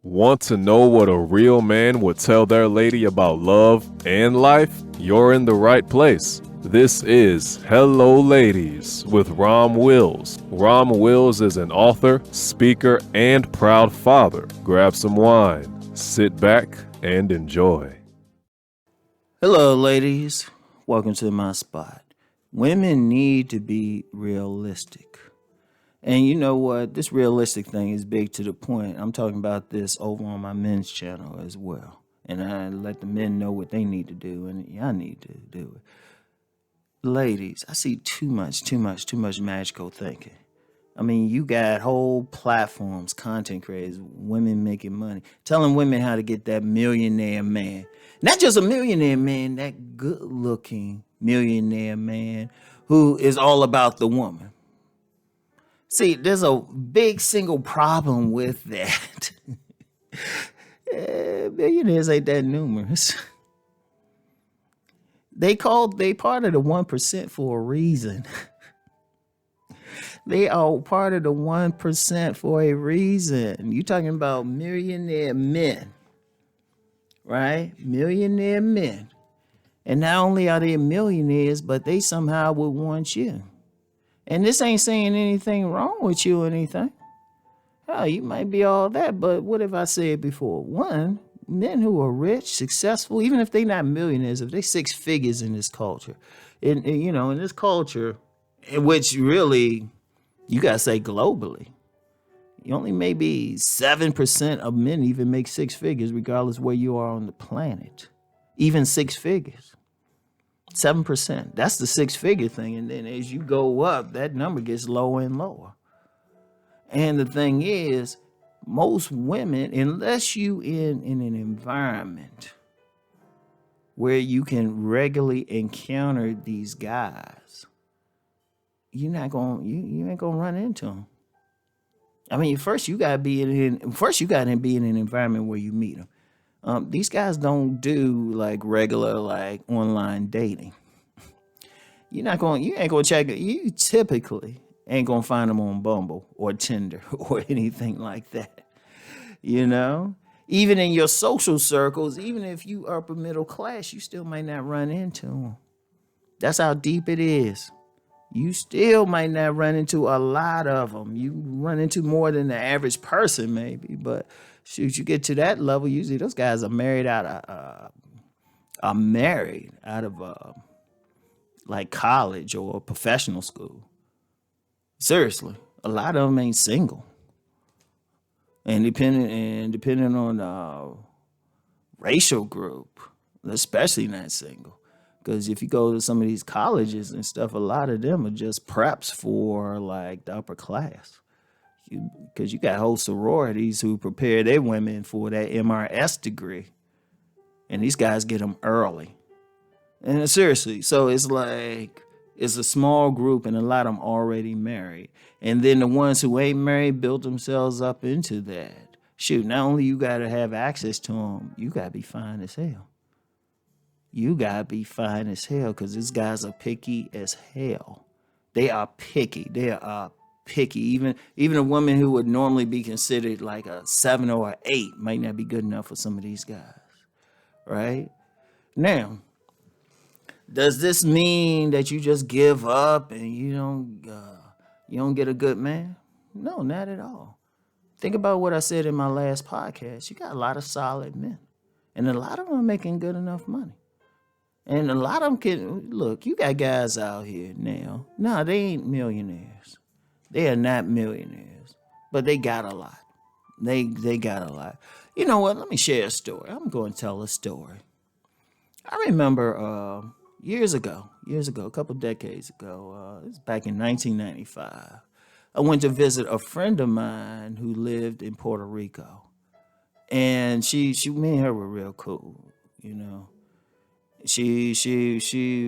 Want to know what a real man would tell their lady about love and life? You're in the right place. This is Hello Ladies with Rom Wills. Rom Wills is an author, speaker, and proud father. Grab some wine, sit back, and enjoy. Hello, ladies. Welcome to my spot. Women need to be realistic. And you know what? This realistic thing is big to the point. I'm talking about this over on my men's channel as well. And I let the men know what they need to do, and y'all need to do it. Ladies, I see too much magical thinking. I mean, you got whole platforms, content creators, women making money, telling women how to get that millionaire man. Not just a millionaire man, that good looking millionaire man who is all about the woman. See, there's a big single problem with that. Millionaires ain't that numerous. They part of the 1% for a reason. They are part of the 1% for a reason. You talking about millionaire men, right? Millionaire men. And not only are they millionaires, but they somehow would want you. And this ain't saying anything wrong with you or anything. Hell, you might be all that, but what have I said before? One, men who are rich, successful, even if they're not millionaires, if they six figures in this culture, in this culture, in which really, you gotta say globally, you only maybe 7% of men even make six figures, regardless where you are on the planet. Even six figures. 7%. That's the six-figure thing. And then as you go up, that number gets lower and lower. And the thing is, most women, unless you in an environment where you can regularly encounter these guys, you ain't gonna run into them. I mean, first you gotta be in an environment where you meet them. These guys don't do like regular like online dating. You ain't gonna check it. You typically ain't gonna find them on Bumble or Tinder or anything like that. You know, even in your social circles, even if you upper middle class, you still might not run into them. That's how deep it is. You still might not run into a lot of them. You run into more than the average person, maybe. But shoot, you get to that level, usually those guys are married out of like college or professional school. Seriously, a lot of them ain't single, and depending on racial group, especially not single. Because if you go to some of these colleges and stuff, a lot of them are just preps for like the upper class. Because you got whole sororities who prepare their women for that MRS degree. And these guys get them early. And seriously, so it's like, it's a small group and a lot of them already married. And then the ones who ain't married built themselves up into that. Shoot, not only you got to have access to them, you got to be fine as hell. You gotta be fine as hell because these guys are picky as hell. They are picky. They are picky. Even a woman who would normally be considered like a 7 or an 8 might not be good enough for some of these guys. Right? Now, does this mean that you just give up and you don't get a good man? No, not at all. Think about what I said in my last podcast. You got a lot of solid men. And a lot of them are making good enough money. And a lot of them can look. You got guys out here now. No, they ain't millionaires. They are not millionaires, but they got a lot. They got a lot. You know what? Let me share a story. I'm going to tell a story. I remember years ago, a couple decades ago. It was back in 1995. I went to visit a friend of mine who lived in Puerto Rico, and me and her were real cool. You know. She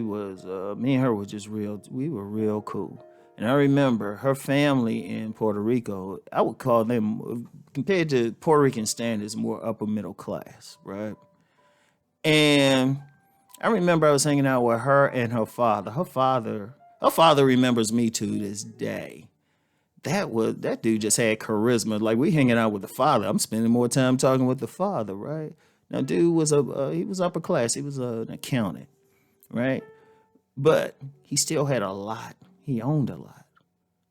was me and her were just we were real cool. And I remember her family in Puerto Rico, I would call them, compared to Puerto Rican standards, more upper middle class, right? And I remember I was hanging out with her and her father. Her father remembers me to this day. that dude just had charisma. Like we hanging out with the father. I'm spending more time talking with the father, right? Now, dude was he was upper class. He was an accountant, right? But he still had a lot. He owned a lot.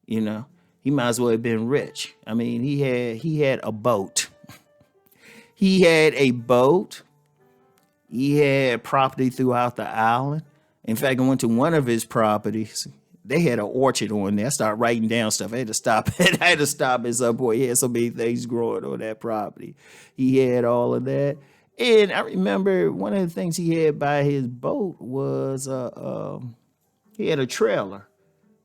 You know, he might as well have been rich. I mean, he had a boat. He had a boat. He had property throughout the island. In fact, I went to one of his properties. They had an orchard on there. I started writing down stuff. I had to stop it. I had to stop at some point. He had so many things growing on that property. He had all of that. And I remember one of the things he had by his boat was he had a trailer.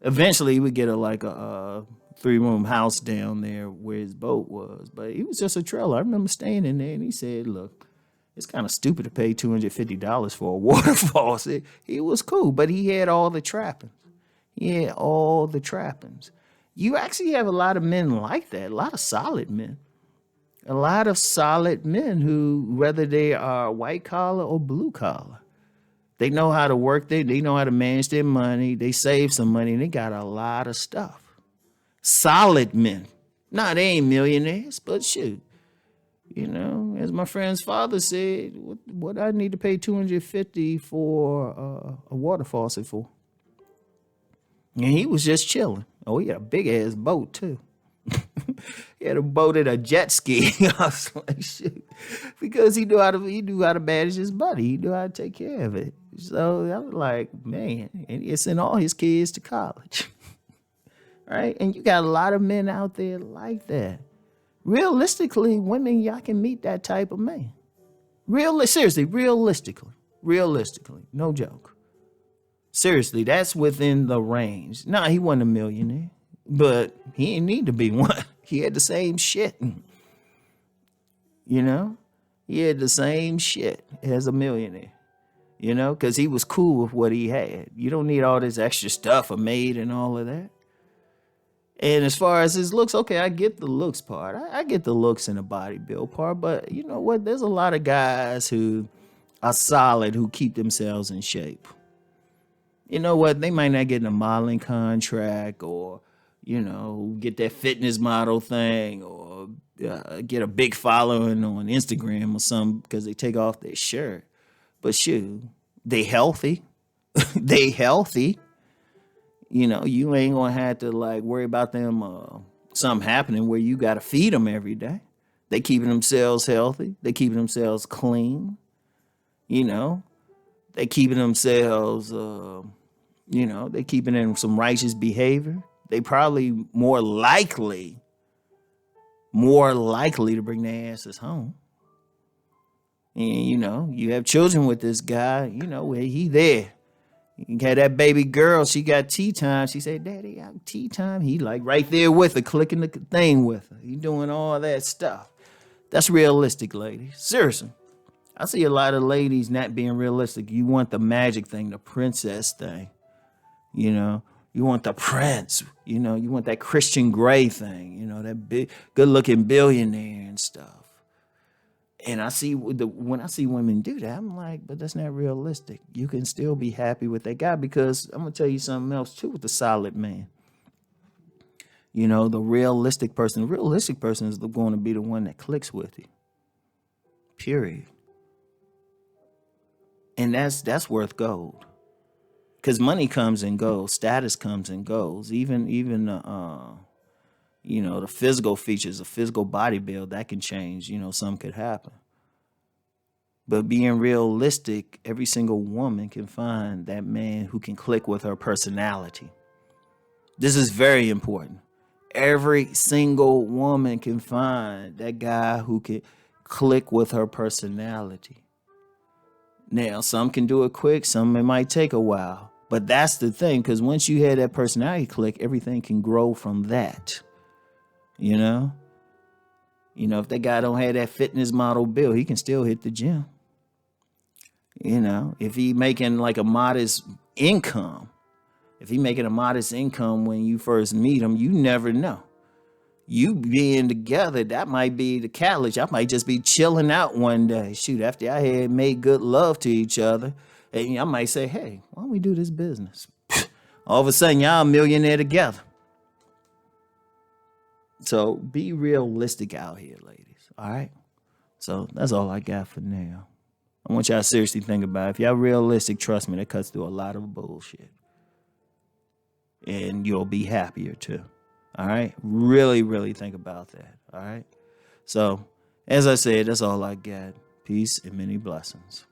Eventually, he would get a 3-room house down there where his boat was. But it was just a trailer. I remember staying in there, and he said, look, it's kind of stupid to pay $250 for a water faucet. He was cool, but he had all the trappings. He had all the trappings. You actually have a lot of men like that, a lot of solid men. A lot of solid men who, whether they are white collar or blue collar, they know how to work, they know how to manage their money, they save some money, and they got a lot of stuff. Solid men. Nah, they ain't millionaires, but shoot. You know, as my friend's father said, what I need to pay $250 for a water faucet for? And he was just chilling. Oh, he had a big ass boat too. He had a boat and a jet ski. I was like, shit, because he knew how to manage his money. He knew how to take care of it. So I was like, man, and it's sent all his kids to college, right? And you got a lot of men out there like that. Realistically, women, y'all can meet that type of man. Seriously, realistically, no joke. Seriously, that's within the range. Nah, he wasn't a millionaire, but he didn't need to be one. He had the same shit. You know, he had the same shit as a millionaire, you know, because he was cool with what he had. You don't need all this extra stuff, a maid and all of that. And as far as his looks, okay, I get the looks part. I get the looks and the body build part. But you know what? There's a lot of guys who are solid, who keep themselves in shape. You know what? They might not get a modeling contract or, you know, get that fitness model thing or get a big following on Instagram or something because they take off their shirt. But shoot, they healthy. They healthy. You know, you ain't gonna have to like worry about them something happening where you gotta feed them every day. They keeping themselves healthy. They keeping themselves clean. You know, they keeping themselves, you know, they keeping in some righteous behavior. They probably more likely to bring their asses home. And, you know, you have children with this guy, you know, where he there. You had that baby girl, she got tea time. She said, Daddy, I got tea time. He like right there with her, clicking the thing with her. He doing all that stuff. That's realistic, ladies. Seriously. I see a lot of ladies not being realistic. You want the magic thing, the princess thing. You know, you want the prince. You know, you want that Christian Grey thing. You know, that big, good-looking billionaire and stuff. And I see when I see women do that, I'm like, but that's not realistic. You can still be happy with that guy because I'm gonna tell you something else too with the solid man. You know, the realistic person. The realistic person is going to be the one that clicks with you. Period. And that's worth gold. Because money comes and goes, status comes and goes. Even you know, the physical features, the physical body build, that can change. You know, something could happen. But being realistic, every single woman can find that man who can click with her personality. This is very important. Every single woman can find that guy who can click with her personality. Now, some can do it quick, some it might take a while. But that's the thing, because once you have that personality click, everything can grow from that. You know? You know, if that guy don't have that fitness model build, he can still hit the gym. You know, if he making like a modest income, when you first meet him, you never know. You being together, that might be the catalyst. I might just be chilling out one day. Shoot, after I had made good love to each other, and I might say, hey, why don't we do this business? All of a sudden, y'all a millionaire together. So be realistic out here, ladies. All right. So that's all I got for now. I want y'all to seriously think about it. If y'all realistic, trust me, that cuts through a lot of bullshit. And you'll be happier too. All right. Really, really think about that. All right. So, as I said, that's all I got. Peace and many blessings.